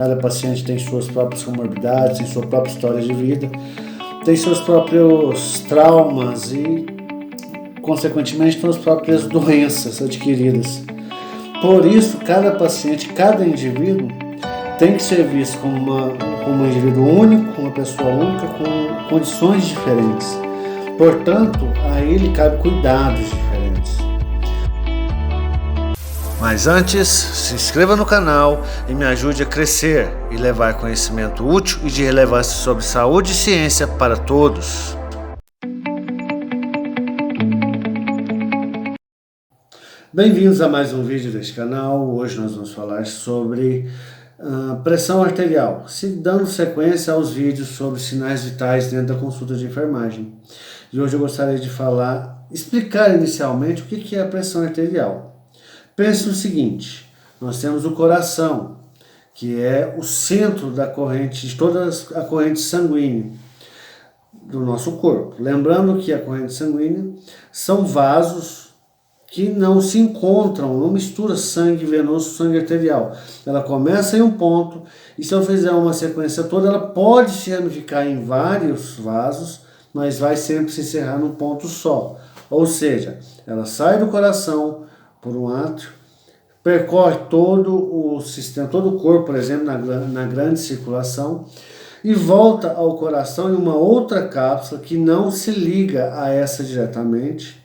Cada paciente tem suas próprias comorbidades, tem sua própria história de vida, tem seus próprios traumas e, consequentemente, suas próprias doenças adquiridas. Por isso, cada paciente, cada indivíduo tem que ser visto como um indivíduo único, uma pessoa única, com condições diferentes. Portanto, a ele cabe cuidados diferentes. Mas antes, se inscreva no canal e me ajude a crescer e levar conhecimento útil e de relevância sobre saúde e ciência para todos. Bem-vindos a mais um vídeo deste canal. Hoje nós vamos falar sobre pressão arterial, dando sequência aos vídeos sobre sinais vitais dentro da consulta de enfermagem. E hoje eu gostaria de explicar inicialmente o que é a pressão arterial. Pense no seguinte: nós temos o coração, que é o centro da corrente, de toda a corrente sanguínea do nosso corpo. Lembrando que a corrente sanguínea são vasos que não se encontram, não mistura sangue venoso, sangue arterial. Ela começa em um ponto e, se eu fizer uma sequência toda, ela pode se ramificar em vários vasos, mas vai sempre se encerrar num ponto só. Ou seja, ela sai do coração por um átrio, percorre todo o sistema, todo o corpo, por exemplo, na grande circulação, e volta ao coração em uma outra cápsula que não se liga a essa diretamente,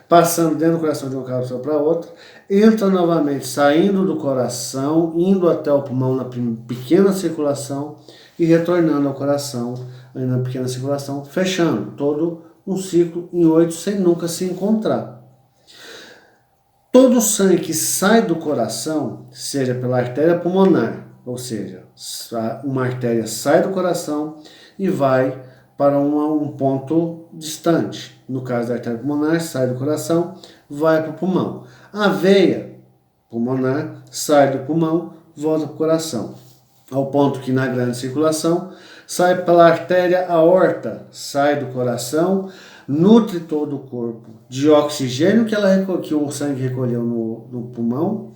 passando dentro do coração de uma cápsula para outra, entra novamente, saindo do coração, indo até o pulmão na pequena circulação e retornando ao coração na pequena circulação, fechando todo um ciclo em 8 sem nunca se encontrar. Todo o sangue que sai do coração, seja pela artéria pulmonar, ou seja, uma artéria sai do coração e vai para um ponto distante. No caso da artéria pulmonar, sai do coração, vai para o pulmão. A veia pulmonar sai do pulmão, volta para o coração. Ao ponto que na grande circulação, sai pela artéria aorta, sai do coração, nutre todo o corpo de oxigênio que o sangue recolheu no pulmão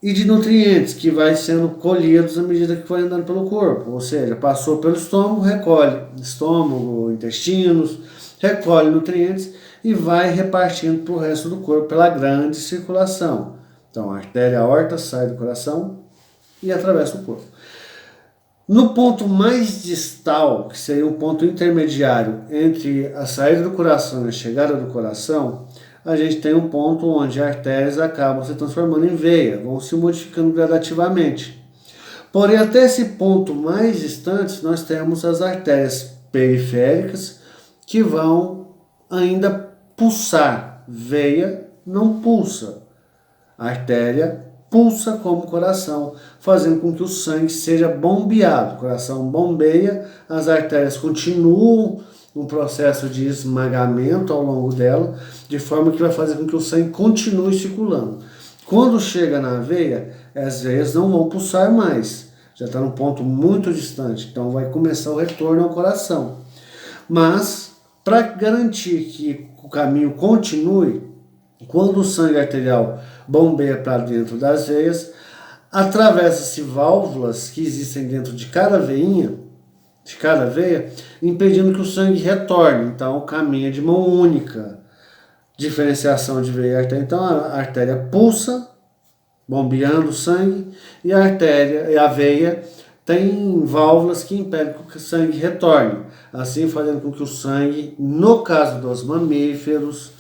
e de nutrientes que vai sendo colhidos à medida que vai andando pelo corpo. Ou seja, passou pelo estômago, recolhe estômago, intestinos, recolhe nutrientes e vai repartindo para o resto do corpo pela grande circulação. Então, a artéria aorta sai do coração e atravessa o corpo. No ponto mais distal, que seria um ponto intermediário entre a saída do coração e a chegada do coração, a gente tem um ponto onde as artérias acabam se transformando em veia, vão se modificando gradativamente. Porém, até esse ponto mais distante, nós temos as artérias periféricas que vão ainda pulsar. Veia não pulsa. A artéria pulsa como o coração, fazendo com que o sangue seja bombeado. O coração bombeia, as artérias continuam um processo de esmagamento ao longo dela, de forma que vai fazer com que o sangue continue circulando. Quando chega na veia, as veias não vão pulsar mais, já está num ponto muito distante, então vai começar o retorno ao coração. Mas, para garantir que o caminho continue, quando o sangue arterial bombeia para dentro das veias, atravessa-se válvulas que existem dentro de cada veinha, de cada veia, impedindo que o sangue retorne. Então, caminha de mão única. Diferenciação de veia e artéria. Então, a artéria pulsa, bombeando o sangue, e a veia tem válvulas que impedem que o sangue retorne. Assim, fazendo com que o sangue, no caso dos mamíferos,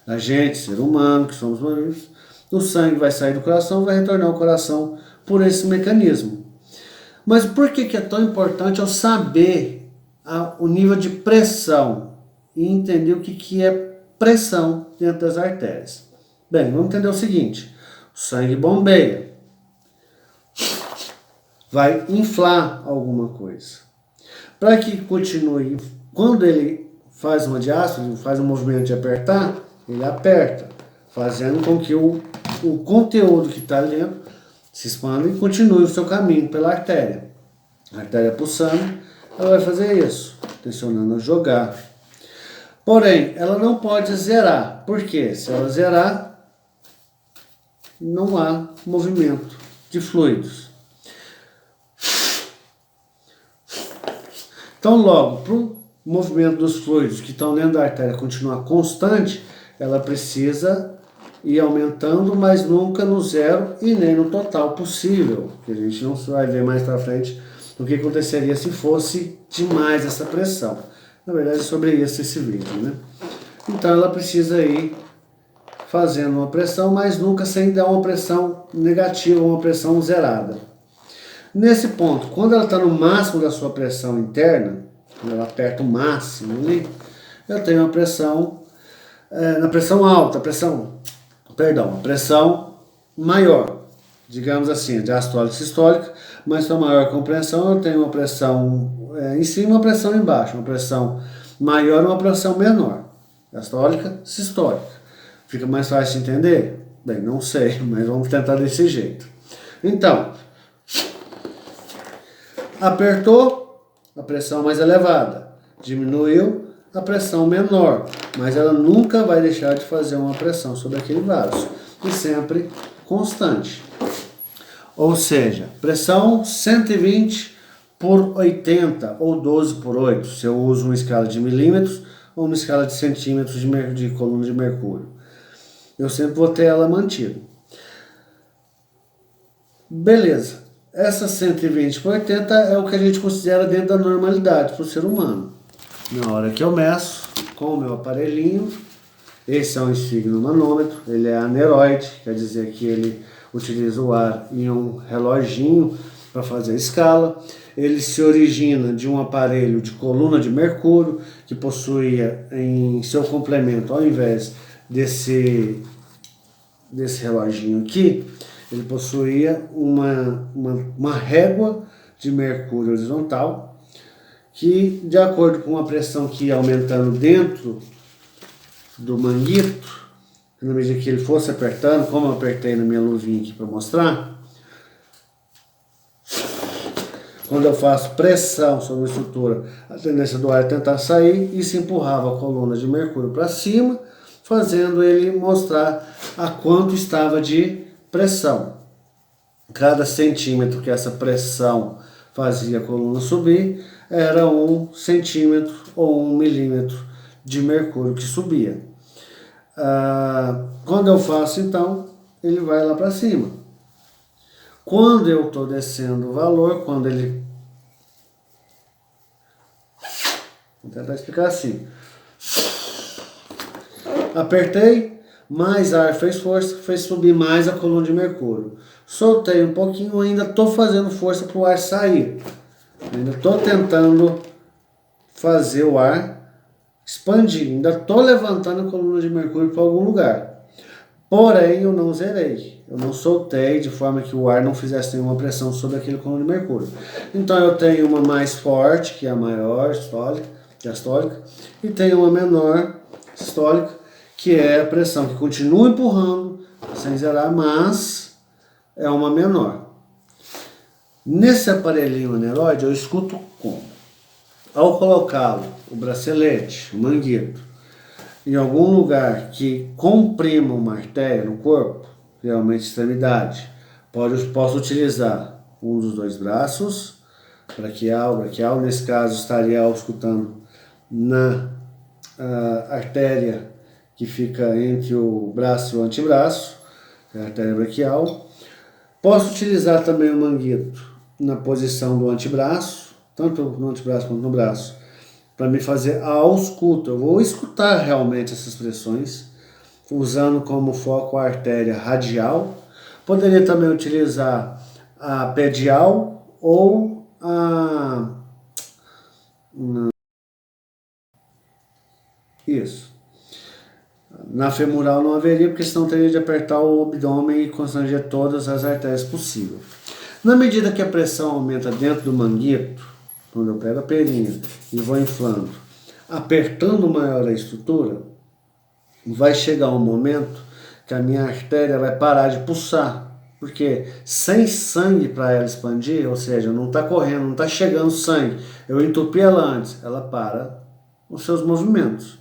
a gente, ser humano, que somos mamíferos, o sangue vai sair do coração, vai retornar ao coração por esse mecanismo. Mas por que é tão importante eu saber o nível de pressão e entender o que é pressão dentro das artérias? Bem, vamos entender o seguinte: o sangue bombeia, vai inflar alguma coisa. Para que continue, quando ele faz uma diástole, faz um movimento de apertar, ele aperta, fazendo com que o conteúdo que está dentro se expanda e continue o seu caminho pela artéria. A artéria pulsando, ela vai fazer isso, tensionando a jogar. Porém, ela não pode zerar. Por quê? Se ela zerar, não há movimento de fluidos. Então, logo, para o movimento dos fluidos que estão dentro da artéria continuar constante, ela precisa ir aumentando, mas nunca no zero e nem no total possível, que a gente não vai ver mais para frente o que aconteceria se fosse demais essa pressão. Na verdade, é sobre isso esse vídeo, né? Então, ela precisa ir fazendo uma pressão, mas nunca sem dar uma pressão negativa, uma pressão zerada. Nesse ponto, quando ela está no máximo da sua pressão interna, quando ela aperta o máximo ali, eu tenho uma pressão, na pressão alta, a pressão maior, digamos assim, diastólica e sistólica, mas para maior compreensão eu tenho uma pressão em cima e uma pressão embaixo, uma pressão maior e uma pressão menor, diastólica, sistólica. Fica mais fácil de entender? Bem, não sei, mas vamos tentar desse jeito. Então, apertou, a pressão mais elevada, diminuiu, a pressão menor, mas ela nunca vai deixar de fazer uma pressão sobre aquele vaso, e sempre constante. Ou seja, pressão 120 por 80 ou 12 por 8, se eu uso uma escala de milímetros ou uma escala de centímetros de coluna de mercúrio. Eu sempre vou ter ela mantida. Beleza. Essa 120 por 80 é o que a gente considera dentro da normalidade para o ser humano. Na hora que eu meço com o meu aparelhinho, esse é um esfigmomanômetro, ele é aneroide, quer dizer que ele utiliza o ar em um reloginho para fazer a escala. Ele se origina de um aparelho de coluna de mercúrio, que possuía em seu complemento, ao invés desse reloginho aqui, ele possuía uma régua de mercúrio horizontal, que, de acordo com a pressão que ia aumentando dentro do manguito, na medida que ele fosse apertando, como eu apertei na minha luvinha aqui para mostrar, quando eu faço pressão sobre a estrutura, a tendência do ar é tentar sair e se empurrava a coluna de mercúrio para cima, fazendo ele mostrar a quanto estava de pressão. Cada centímetro que essa pressão fazia a coluna subir era 1 centímetro ou 1 milímetro de mercúrio que subia. Quando eu faço, então, ele vai lá para cima. Quando eu estou descendo o valor, quando ele... Vou tentar explicar assim. Apertei, mais ar fez força, fez subir mais a coluna de mercúrio. Soltei um pouquinho, ainda estou fazendo força para o ar sair. Ainda estou tentando fazer o ar expandir. Ainda estou levantando a coluna de mercúrio para algum lugar. Porém, eu não zerei. Eu não soltei de forma que o ar não fizesse nenhuma pressão sobre aquele coluna de mercúrio. Então eu tenho uma mais forte, que é a maior diastólica, e tenho uma menor sistólica, que é a pressão que continua empurrando, sem zerar, mas é uma menor. Nesse aparelhinho aneroide eu escuto como? Ao colocá-lo, o bracelete, o manguito, em algum lugar que comprima uma artéria no corpo, geralmente extremidade, posso utilizar um dos dois braços, braquial, nesse caso estaria auscultando na artéria que fica entre o braço e o antebraço, que é a artéria braquial. Posso utilizar também o manguito na posição do antebraço, tanto no antebraço quanto no braço, para me fazer a ausculta. Eu vou escutar realmente essas pressões, usando como foco a artéria radial. Poderia também utilizar a pedial ou na femoral não haveria, porque senão teria de apertar o abdômen e constranger todas as artérias possíveis. Na medida que a pressão aumenta dentro do manguito, quando eu pego a perinha e vou inflando, apertando maior a estrutura, vai chegar um momento que a minha artéria vai parar de pulsar, porque sem sangue para ela expandir, ou seja, não está correndo, não está chegando sangue, eu entupi ela antes, ela para os seus movimentos.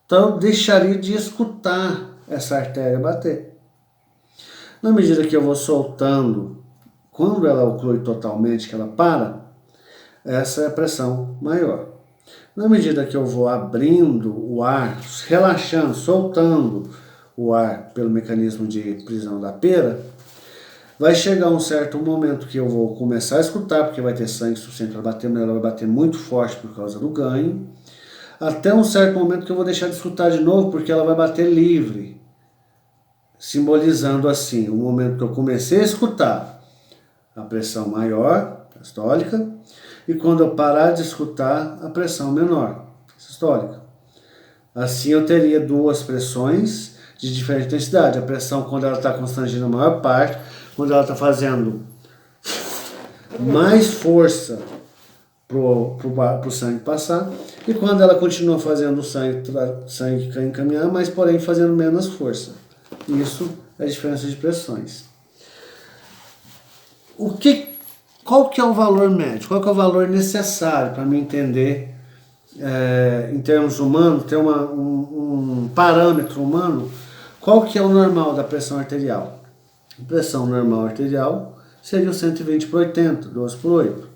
Então eu deixaria de escutar essa artéria bater. Na medida que eu vou soltando, quando ela oclui totalmente, que ela para, essa é a pressão maior. Na medida que eu vou abrindo o ar, relaxando, soltando o ar pelo mecanismo de prisão da pera, vai chegar um certo momento que eu vou começar a escutar, porque vai ter sangue suficiente para bater, mas ela vai bater muito forte por causa do ganho, até um certo momento que eu vou deixar de escutar de novo, porque ela vai bater livre, simbolizando assim, o momento que eu comecei a escutar a pressão maior, sistólica, e quando eu parar de escutar, a pressão menor, sistólica. Assim eu teria duas pressões de diferente intensidade. A pressão quando ela está constrangindo a maior parte, quando ela está fazendo mais força para o sangue passar, e quando ela continua fazendo o sangue encaminhar, mas porém fazendo menos força. Isso é a diferença de pressões. Qual que é o valor médio? Qual que é o valor necessário para me entender, em termos humanos, ter um parâmetro humano? Qual que é o normal da pressão arterial? A pressão normal arterial seria o 120 por 80, 12 por 8.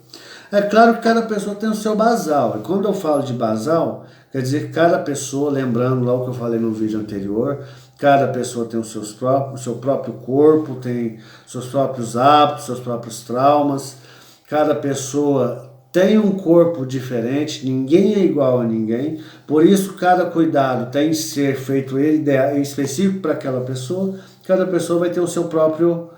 É claro que cada pessoa tem o seu basal. E quando eu falo de basal, quer dizer que cada pessoa, lembrando lá o que eu falei no vídeo anterior, cada pessoa tem o seu próprio corpo, tem seus próprios hábitos, seus próprios traumas. Cada pessoa tem um corpo diferente, ninguém é igual a ninguém. Por isso, cada cuidado tem que ser feito específico para aquela pessoa. Cada pessoa vai ter o seu próprio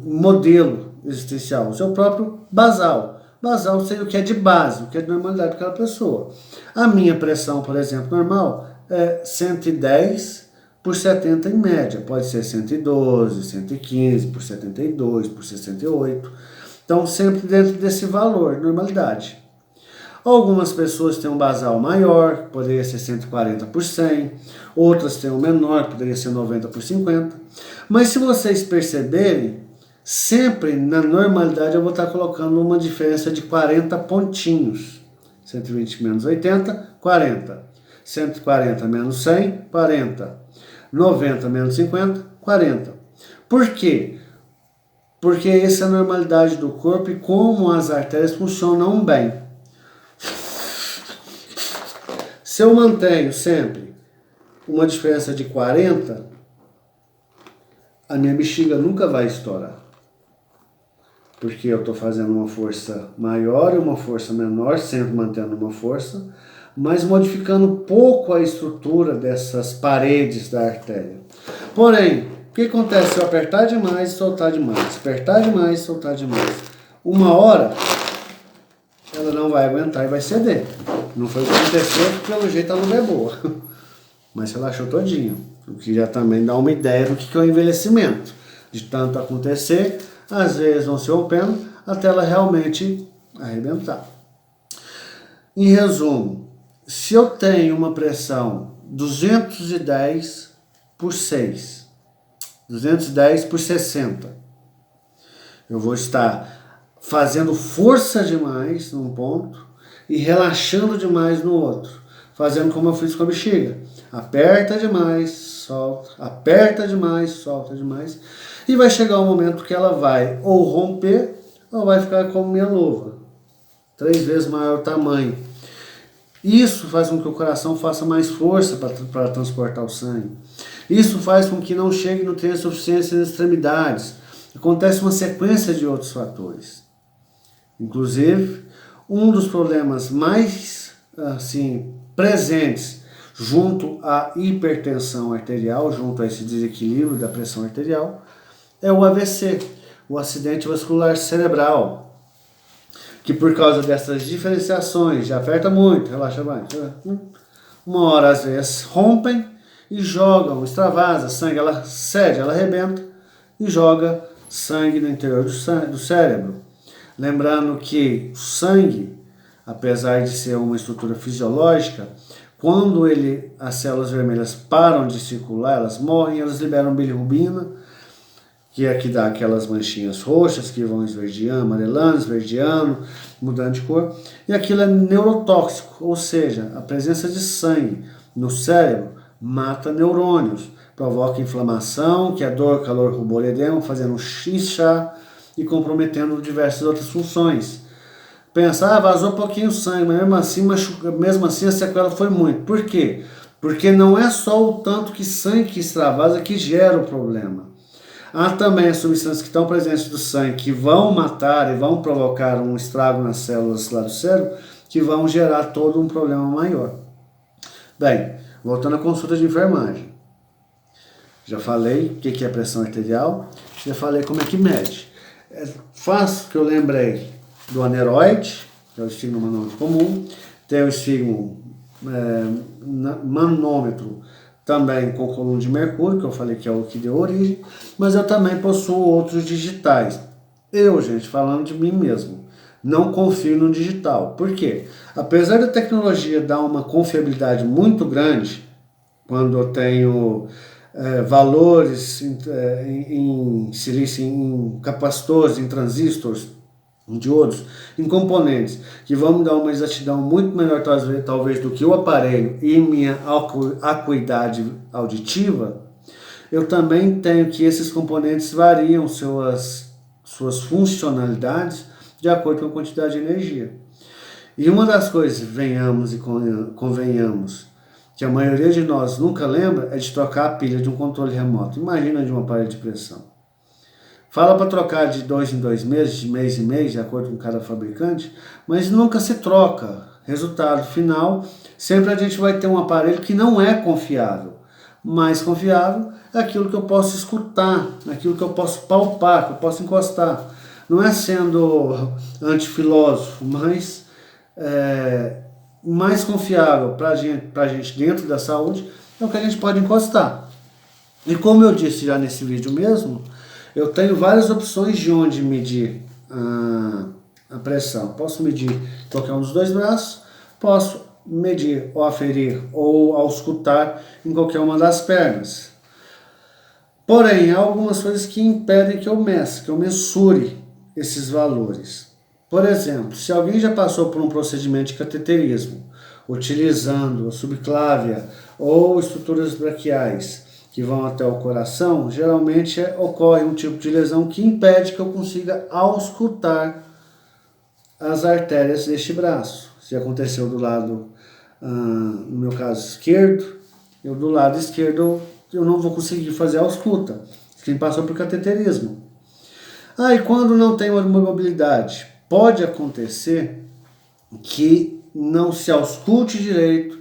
modelo existencial, o seu próprio basal. Basal seria o que é de base, o que é de normalidade daquela pessoa. A minha pressão, por exemplo, normal é 110 por 70 em média. Pode ser 112, 115 por 72, por 68. Então, sempre dentro desse valor, normalidade. Algumas pessoas têm um basal maior, poderia ser 140 por 100. Outras têm um menor, poderia ser 90 por 50. Mas se vocês perceberem, sempre na normalidade eu vou estar colocando uma diferença de 40 pontinhos. 120 menos 80, 40. 140 menos 100, 40. 90 menos 50, 40. Por quê? Porque essa é a normalidade do corpo e como as artérias funcionam bem. Se eu mantenho sempre uma diferença de 40, a minha bexiga nunca vai estourar. Porque eu estou fazendo uma força maior e uma força menor, sempre mantendo uma força, mas modificando pouco a estrutura dessas paredes da artéria. Porém, o que acontece se eu apertar demais e soltar demais? Apertar demais e soltar demais. Uma hora, ela não vai aguentar e vai ceder. Não foi o que aconteceu, porque pelo jeito a luva é boa. Mas relaxou todinho. O que já também dá uma ideia do que é o envelhecimento. De tanto acontecer, às vezes vão se rompendo até ela realmente arrebentar. Em resumo, se eu tenho uma pressão 210 por 6, 210 por 60, eu vou estar fazendo força demais num ponto e relaxando demais no outro, fazendo como eu fiz com a bexiga. Aperta demais, solta, aperta demais, solta demais, e vai chegar um momento que ela vai ou romper ou vai ficar como minha luva, 3 vezes maior o tamanho. Isso faz com que o coração faça mais força para transportar o sangue. Isso faz com que não chegue nutrientes suficientes nas extremidades. Acontece uma sequência de outros fatores. Inclusive, um dos problemas mais presentes junto à hipertensão arterial, junto a esse desequilíbrio da pressão arterial, é o AVC, o acidente vascular cerebral, que por causa dessas diferenciações, já aperta muito, relaxa mais, uma hora às vezes rompem e jogam, extravasa sangue, ela cede, ela arrebenta e joga sangue no interior do cérebro. Lembrando que o sangue, apesar de ser uma estrutura fisiológica, quando as células vermelhas param de circular, elas morrem, elas liberam bilirrubina, que é que dá aquelas manchinhas roxas que vão esverdeando, amarelando, esverdeando, mudando de cor. E aquilo é neurotóxico, ou seja, a presença de sangue no cérebro mata neurônios, provoca inflamação, que é dor, calor, rubor, edema, fazendo um inchar e comprometendo diversas outras funções. Pensa, vazou pouquinho sangue, mas mesmo assim a sequela foi muito. Por quê? Porque não é só o tanto que sangue que extravasa que gera o problema. Há também as substâncias que estão presentes do sangue que vão matar e vão provocar um estrago nas células lá do cérebro, que vão gerar todo um problema maior. Bem, voltando à consulta de enfermagem. Já falei o que é pressão arterial, já falei como é que mede. É fácil que eu lembrei do aneroide, que é o estímulo manômetro comum, tem o estímulo manômetro também com coluna de mercúrio, que eu falei que é o que deu origem, mas eu também possuo outros digitais. Eu, gente, falando de mim mesmo, não confio no digital. Por quê? Apesar da tecnologia dar uma confiabilidade muito grande, quando eu tenho valores em silício, em capacitores, em transistores, em diodos, em componentes, que vão me dar uma exatidão muito melhor talvez do que o aparelho e minha acuidade auditiva, eu também tenho que esses componentes variam suas funcionalidades de acordo com a quantidade de energia. E uma das coisas, venhamos e convenhamos, que a maioria de nós nunca lembra, é de trocar a pilha de um controle remoto. Imagina de um aparelho de pressão. Fala para trocar de 2 em 2 meses, de mês em mês, de acordo com cada fabricante, mas nunca se troca. Resultado final, sempre a gente vai ter um aparelho que não é confiável. Mais confiável é aquilo que eu posso escutar, aquilo que eu posso palpar, que eu posso encostar. Não é sendo antifilósofo, mas mais confiável para a gente dentro da saúde é o que a gente pode encostar. E como eu disse já nesse vídeo mesmo, eu tenho várias opções de onde medir a pressão. Posso medir qualquer um dos dois braços, posso medir ou aferir ou auscultar em qualquer uma das pernas. Porém, há algumas coisas que impedem que eu mensure esses valores. Por exemplo, se alguém já passou por um procedimento de cateterismo, utilizando a subclávia ou estruturas braquiais, que vão até o coração, geralmente ocorre um tipo de lesão que impede que eu consiga auscultar as artérias deste braço. Se aconteceu do lado, no meu caso esquerdo, eu do lado esquerdo eu não vou conseguir fazer a ausculta. Quem passou por cateterismo. E quando não tem uma mobilidade, pode acontecer que não se ausculte direito,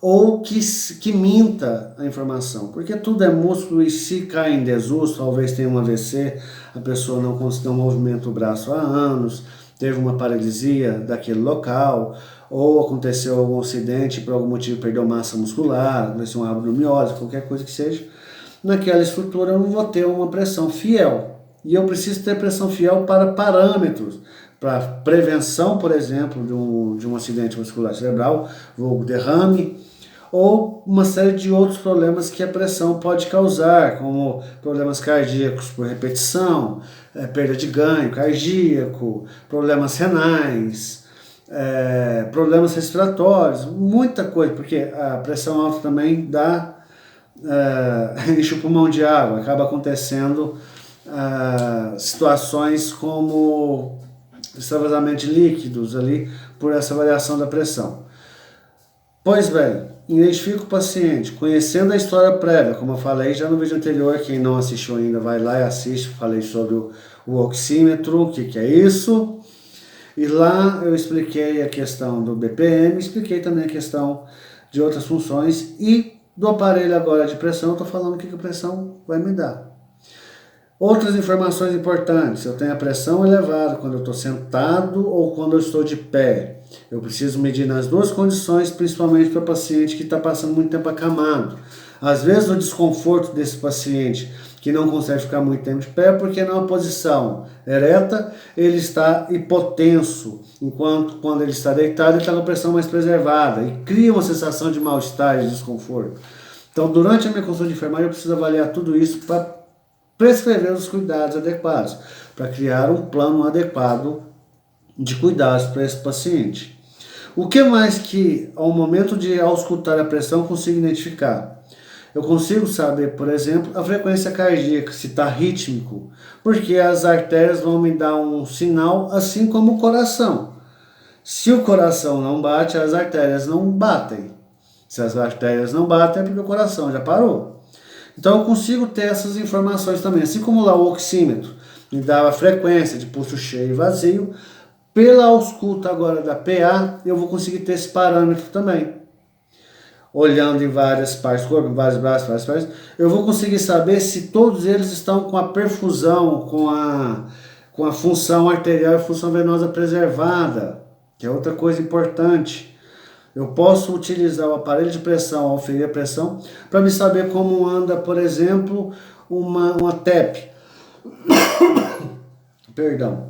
ou que minta a informação, porque tudo é músculo e se cai em desuso, talvez tenha um AVC, a pessoa não movimenta o braço há anos, teve uma paralisia daquele local, ou aconteceu algum acidente, por algum motivo perdeu massa muscular, aconteceu uma abdomiose, qualquer coisa que seja, naquela estrutura eu não vou ter uma pressão fiel, e eu preciso ter pressão fiel para parâmetros, para prevenção, por exemplo, de um acidente muscular cerebral, vulgo derrame, ou uma série de outros problemas que a pressão pode causar, como problemas cardíacos por repetição, perda de ganho cardíaco, problemas renais, problemas respiratórios, muita coisa, porque a pressão alta também enche o pulmão de água, acaba acontecendo situações como extravasamento de líquidos ali por essa variação da pressão. Pois bem, identifico o paciente, conhecendo a história prévia, como eu falei já no vídeo anterior, quem não assistiu ainda vai lá e assiste, falei sobre o oxímetro, o que é isso, e lá eu expliquei a questão do BPM, expliquei também a questão de outras funções, e do aparelho agora de pressão, eu estou falando o que a pressão vai me dar. Outras informações importantes, eu tenho a pressão elevada quando eu estou sentado ou quando eu estou de pé. Eu preciso medir nas duas condições, principalmente para o paciente que está passando muito tempo acamado. Às vezes o desconforto desse paciente que não consegue ficar muito tempo de pé, porque numa posição ereta ele está hipotenso, enquanto quando ele está deitado ele está com a pressão mais preservada e cria uma sensação de mal-estar, de desconforto. Então durante a minha consulta de enfermagem eu preciso avaliar tudo isso para prescrever os cuidados adequados, para criar um plano adequado de cuidados para esse paciente. O que mais que, ao momento de auscultar a pressão, consigo identificar? Eu consigo saber, por exemplo, a frequência cardíaca, se está rítmico, porque as artérias vão me dar um sinal, assim como o coração. Se o coração não bate, as artérias não batem. Se as artérias não batem, é porque o coração já parou. Então eu consigo ter essas informações também. Assim como lá o oxímetro me dava a frequência de pulso cheio e vazio, pela ausculta agora da PA, eu vou conseguir ter esse parâmetro também. Olhando em várias partes do corpo, em vários braços, várias partes, eu vou conseguir saber se todos eles estão com a perfusão, com a função arterial e função venosa preservada, que é outra coisa importante. Eu posso utilizar o aparelho de pressão, ao ferir a pressão, para me saber como anda, por exemplo, uma TEP, perdão,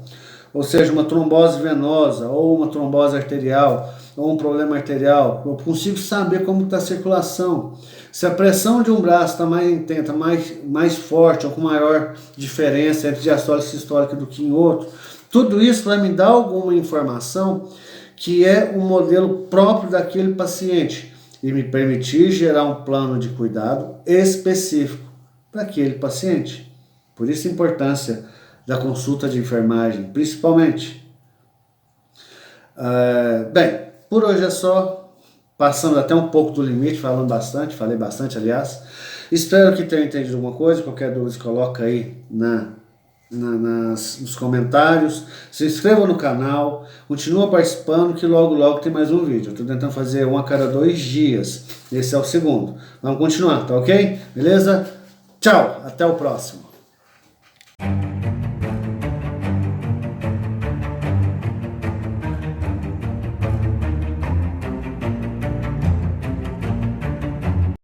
ou seja, uma trombose venosa, ou uma trombose arterial, ou um problema arterial. Eu consigo saber como está a circulação. Se a pressão de um braço está mais intensa, mais forte, ou com maior diferença entre diastólica e sistólica do que em outro, tudo isso vai me dar alguma informação que é um modelo próprio daquele paciente e me permitir gerar um plano de cuidado específico para aquele paciente. Por isso a importância da consulta de enfermagem, principalmente. Bem, por hoje é só, passando até um pouco do limite, falei bastante, aliás. Espero que tenham entendido alguma coisa. Qualquer dúvida, coloca aí nos comentários. Se inscreva no canal, continua participando que logo logo tem mais um vídeo. Eu estou tentando fazer um a cada 2 dias. Esse é o segundo. Vamos continuar, tá ok? Beleza? Tchau, até o próximo.